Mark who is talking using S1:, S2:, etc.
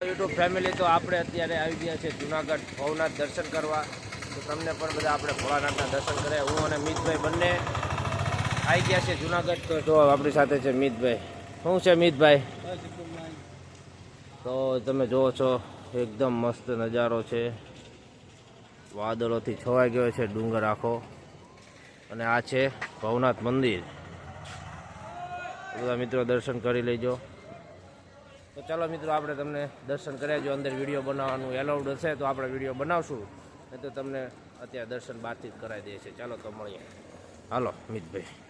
S1: YouTube family, તો આપણે અત્યારે આવી ગયા છે જુનાગઢ ભવનાથ દર્શન કરવા. તો તમને પણ બધા આપણે ભોળાનાથના દર્શન કરે. હું અને મિતભાઈ બંને આવી ગયા છે જુનાગઢ. તો જો આપણી સાથે છે મિતભાઈ. શું છે મિતભાઈ? તો તમે જુઓ છો એકદમ મસ્ત નજારો છે. વાદળોથી છવાઈ ગયો છે ડુંગર આખો. અને આ છે ભવનાથ મંદિર. બધા મિત્રો દર્શન કરી લેજો. તો ચાલો મિત્રો, આપણે તમને દર્શન કરાવજો. અંદર વિડીયો બનાવવાનું એલાઉડ હશે તો આપણે વિડીયો બનાવશું, નહીં તો તમને અત્યારે દર્શન બહારથી જ કરાવી દઈએ છીએ. ચાલો તો મળીએ. હાલો મિતભાઈ.